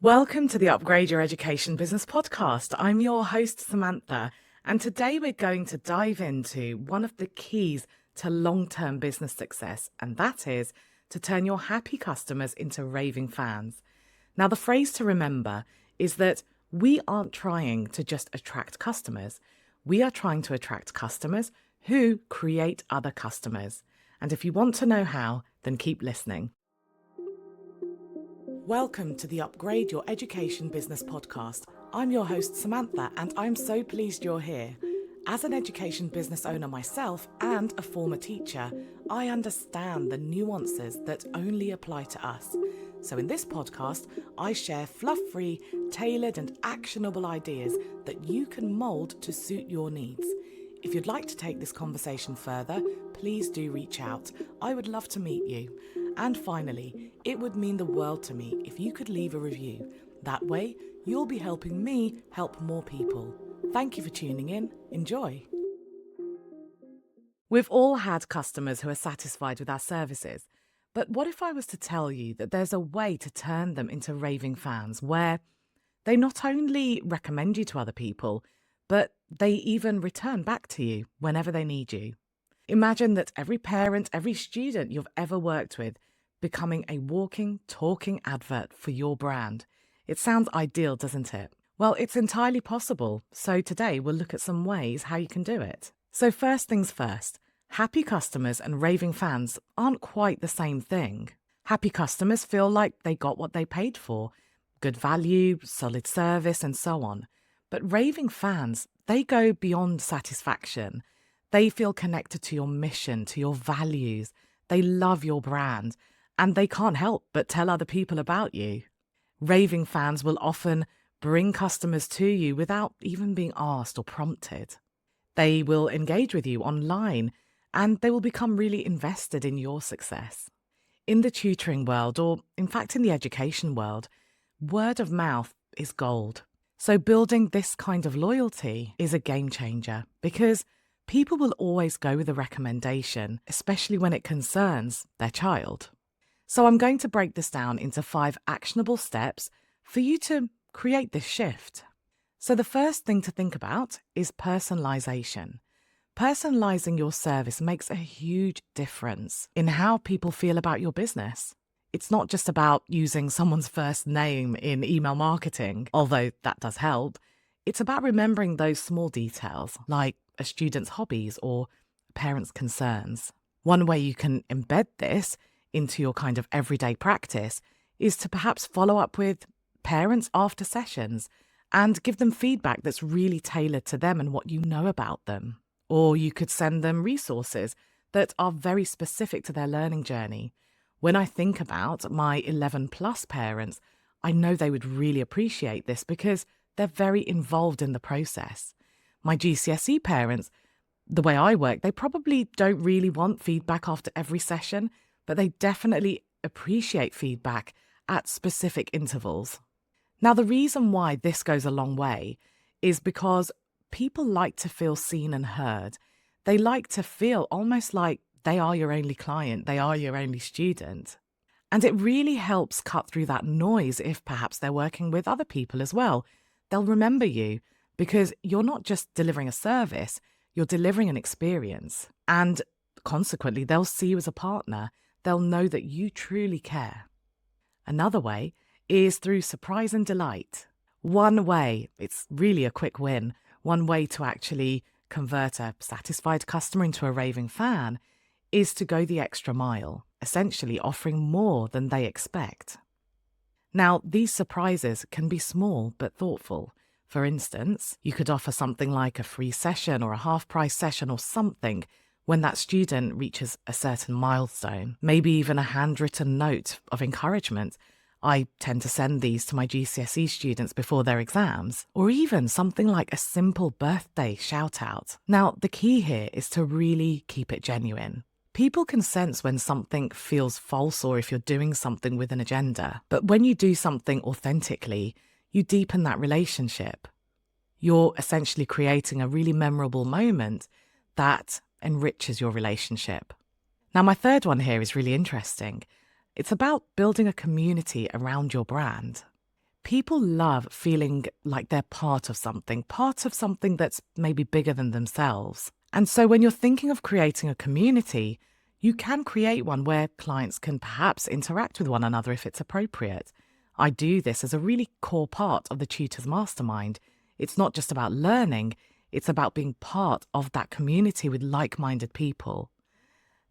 Welcome to the Upgrade Your Education Business podcast. I'm your host, Samantha, and today we're going to dive into one of the keys to long-term business success, and that is to turn your happy customers into raving fans. Now, the phrase to remember is that we aren't trying to just attract customers. We are trying to attract customers who create other customers. And if you want to know how, then keep listening. Welcome to the Upgrade Your Education Business podcast. I'm your host, Samantha, and I'm so pleased you're here. As an education business owner myself and a former teacher, I understand the nuances that only apply to us. So in this podcast, I share fluff-free, tailored and actionable ideas that you can mould to suit your needs. If you'd like to take this conversation further, please do reach out. I would love to meet you. And finally, it would mean the world to me if you could leave a review. That way, you'll be helping me help more people. Thank you for tuning in. Enjoy. We've all had customers who are satisfied with our services. But what if I was to tell you that there's a way to turn them into raving fans where they not only recommend you to other people, but they even return back to you whenever they need you? Imagine that every parent, every student you've ever worked with becoming a walking, talking advert for your brand. It sounds ideal, doesn't it? Well, it's entirely possible. So today we'll look at some ways how you can do it. So first things first, happy customers and raving fans aren't quite the same thing. Happy customers feel like they got what they paid for, good value, solid service, and so on. But raving fans, they go beyond satisfaction. They feel connected to your mission, to your values. They love your brand, and they can't help but tell other people about you. Raving fans will often bring customers to you without even being asked or prompted. They will engage with you online, and they will become really invested in your success. In the tutoring world, or in fact in the education world, word of mouth is gold. So building this kind of loyalty is a game changer because people will always go with a recommendation, especially when it concerns their child. So I'm going to break this down into 5 actionable steps for you to create this shift. So the first thing to think about is personalization. Personalizing your service makes a huge difference in how people feel about your business. It's not just about using someone's first name in email marketing, although that does help. It's about remembering those small details, like a student's hobbies or a parent's concerns. One way you can embed this into your kind of everyday practice is to perhaps follow up with parents after sessions and give them feedback that's really tailored to them and what you know about them. Or you could send them resources that are very specific to their learning journey. When I think about my 11 plus parents, I know they would really appreciate this because they're very involved in the process. My GCSE parents, the way I work, they probably don't really want feedback after every session, but they definitely appreciate feedback at specific intervals. Now, the reason why this goes a long way is because people like to feel seen and heard. They like to feel almost like they are your only client, they are your only student. And it really helps cut through that noise if perhaps they're working with other people as well. They'll remember you because you're not just delivering a service, you're delivering an experience. And consequently, they'll see you as a partner. They'll know that you truly care. Another way is through surprise and delight. One way, it's really a quick win, one way to actually convert a satisfied customer into a raving fan is to go the extra mile, essentially offering more than they expect. Now, these surprises can be small but thoughtful. For instance, you could offer something like a free session or a half-price session or something when that student reaches a certain milestone, maybe even a handwritten note of encouragement. I tend to send these to my GCSE students before their exams, or even something like a simple birthday shout-out. Now, the key here is to really keep it genuine. People can sense when something feels false or if you're doing something with an agenda. But when you do something authentically, you deepen that relationship. You're essentially creating a really memorable moment that enriches your relationship. Now, my third one here is really interesting. It's about building a community around your brand. People love feeling like they're part of something that's maybe bigger than themselves. And so when you're thinking of creating a community, you can create one where clients can perhaps interact with one another if it's appropriate. I do this as a really core part of the Tutors Mastermind. It's not just about learning, it's about being part of that community with like-minded people.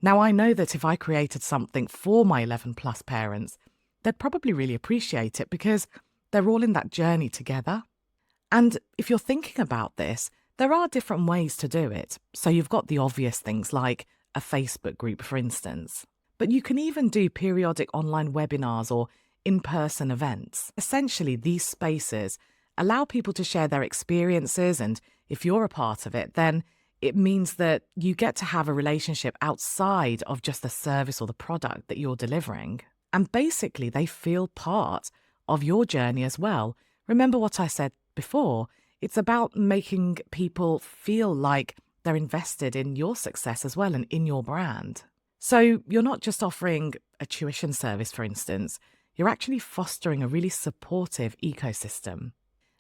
Now, I know that if I created something for my 11 plus parents, they'd probably really appreciate it because they're all in that journey together. And if you're thinking about this, there are different ways to do it. So you've got the obvious things like a Facebook group, for instance. But you can even do periodic online webinars or in-person events. Essentially, these spaces allow people to share their experiences, and if you're a part of it, then it means that you get to have a relationship outside of just the service or the product that you're delivering. And basically, they feel part of your journey as well. Remember what I said before, it's about making people feel like they're invested in your success as well and in your brand. So you're not just offering a tuition service, for instance, you're actually fostering a really supportive ecosystem.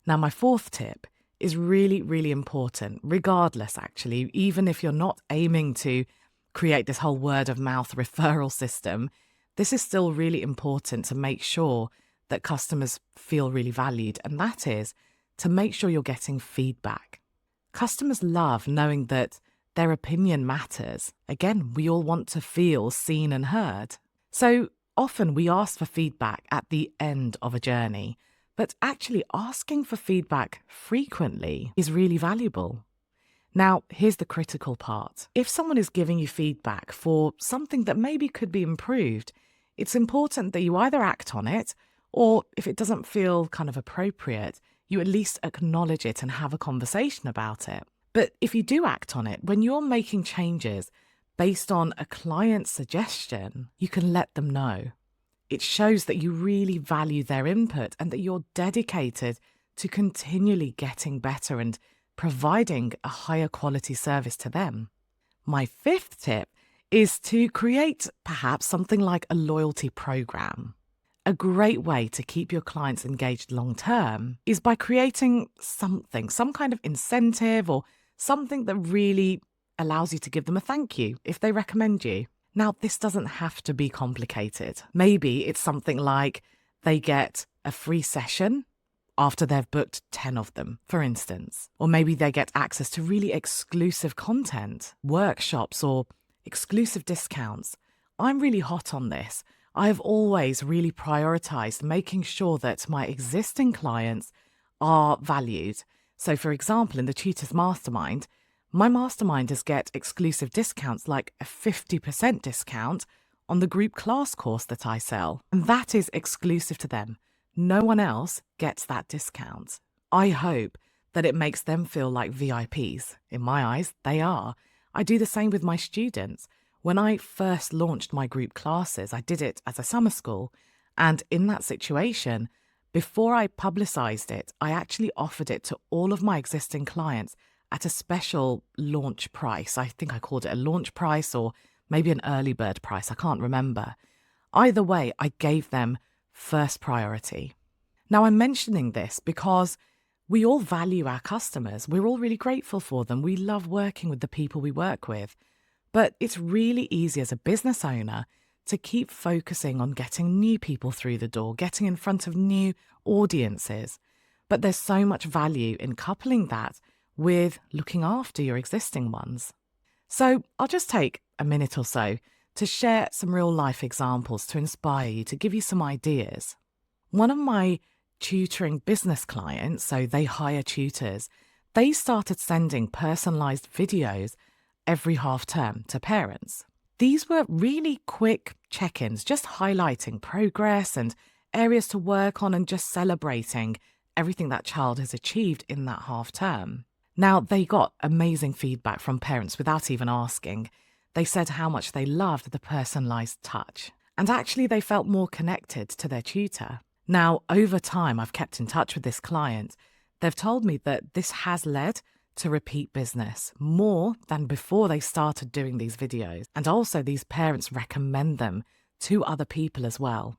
Now, my fourth tip is really, really important, regardless, actually, even if you're not aiming to create this whole word of mouth referral system, this is still really important to make sure that customers feel really valued, and that is to make sure you're getting feedback. Customers love knowing that their opinion matters. Again, we all want to feel seen and heard. So often we ask for feedback at the end of a journey, but actually asking for feedback frequently is really valuable. Now, here's the critical part. If someone is giving you feedback for something that maybe could be improved, it's important that you either act on it, or if it doesn't feel kind of appropriate, you at least acknowledge it and have a conversation about it. But if you do act on it, when you're making changes based on a client's suggestion, you can let them know. It shows that you really value their input and that you're dedicated to continually getting better and providing a higher quality service to them. My fifth tip is to create perhaps something like a loyalty program. A great way to keep your clients engaged long term is by creating something, some kind of incentive or something that really allows you to give them a thank you if they recommend you. Now, this doesn't have to be complicated. Maybe it's something like they get a free session after they've booked 10 of them, for instance. Or maybe they get access to really exclusive content, workshops, or exclusive discounts. I'm really hot on this. I've always really prioritized making sure that my existing clients are valued. So, for example, in the Tutors Mastermind, my masterminders get exclusive discounts like a 50% discount on the group class course that I sell. And that is exclusive to them. No one else gets that discount. I hope that it makes them feel like VIPs. In my eyes, they are. I do the same with my students. When I first launched my group classes, I did it as a summer school. And in that situation, before I publicised it, I actually offered it to all of my existing clients at a special launch price. I think I called it a launch price or maybe an early bird price. I can't remember. Either way, I gave them first priority. Now, I'm mentioning this because we all value our customers. We're all really grateful for them. We love working with the people we work with. But it's really easy as a business owner to keep focusing on getting new people through the door, getting in front of new audiences. But there's so much value in coupling that with looking after your existing ones. So I'll just take a minute or so to share some real life examples to inspire you, to give you some ideas. One of my tutoring business clients, so they hire tutors, they started sending personalised videos every half term to parents. These were really quick check-ins, just highlighting progress and areas to work on and just celebrating everything that child has achieved in that half term. Now, they got amazing feedback from parents without even asking. They said how much they loved the personalised touch. And actually, they felt more connected to their tutor. Now, over time, I've kept in touch with this client. They've told me that this has led to repeat business more than before they started doing these videos. And also these parents recommend them to other people as well.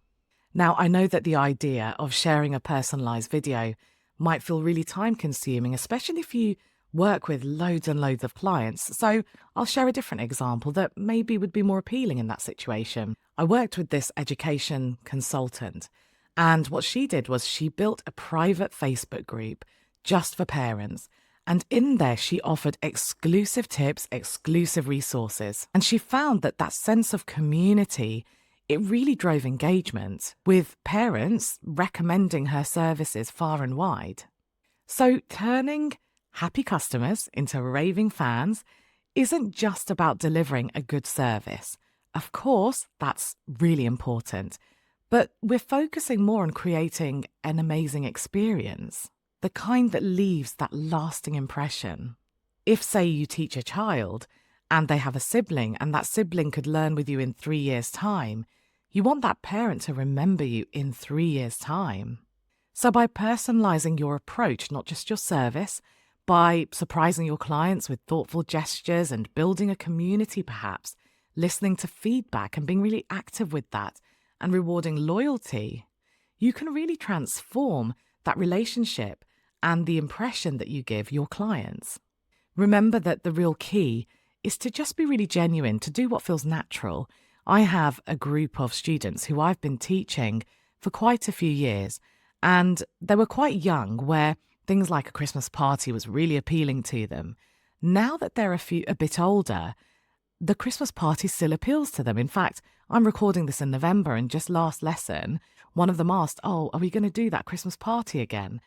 Now, I know that the idea of sharing a personalised video might feel really time consuming, especially if you work with loads and loads of clients. So I'll share a different example that maybe would be more appealing in that situation. I worked with this education consultant, and what she did was she built a private Facebook group just for parents. And in there, she offered exclusive tips, exclusive resources. And she found that that sense of community, it really drove engagement, with parents recommending her services far and wide. So turning happy customers into raving fans isn't just about delivering a good service. Of course, that's really important, but we're focusing more on creating an amazing experience, the kind that leaves that lasting impression. If, say, you teach a child and they have a sibling and that sibling could learn with you in 3 years' time, you want that parent to remember you in 3 years' time. So by personalising your approach, not just your service, by surprising your clients with thoughtful gestures and building a community perhaps, listening to feedback and being really active with that, and rewarding loyalty, you can really transform that relationship and the impression that you give your clients. Remember that the real key is to just be really genuine, to do what feels natural. I have a group of students who I've been teaching for quite a few years, and they were quite young, where things like a Christmas party was really appealing to them. Now that they're a bit older, the Christmas party still appeals to them. In fact, I'm recording this in November, and just last lesson, one of them asked, "Oh, are we going to do that Christmas party again?"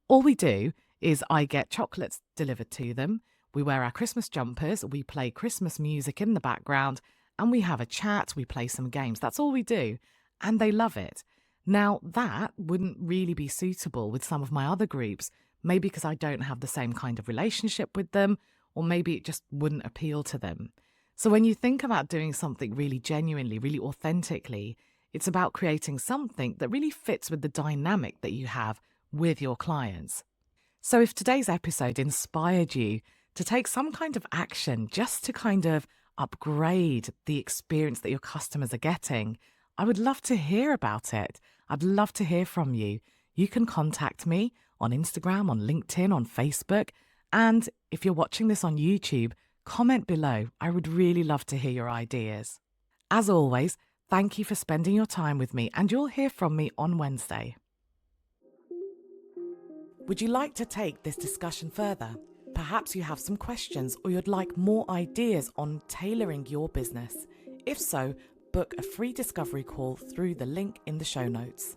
All we do is I get chocolates delivered to them, we wear our Christmas jumpers, we play Christmas music in the background, and we have a chat, we play some games. That's all we do, and they love it. Now, that wouldn't really be suitable with some of my other groups, maybe because I don't have the same kind of relationship with them, or maybe it just wouldn't appeal to them. So when you think about doing something really genuinely, really authentically, it's about creating something that really fits with the dynamic that you have with your clients. So if today's episode inspired you to take some kind of action just to kind of upgrade the experience that your customers are getting, I would love to hear about it. I'd love to hear from you. You can contact me on Instagram, on LinkedIn, on Facebook. And if you're watching this on YouTube, comment below. I would really love to hear your ideas. As always, thank you for spending your time with me, and you'll hear from me on Wednesday. Would you like to take this discussion further? Perhaps you have some questions, or you'd like more ideas on tailoring your business. If so, book a free discovery call through the link in the show notes.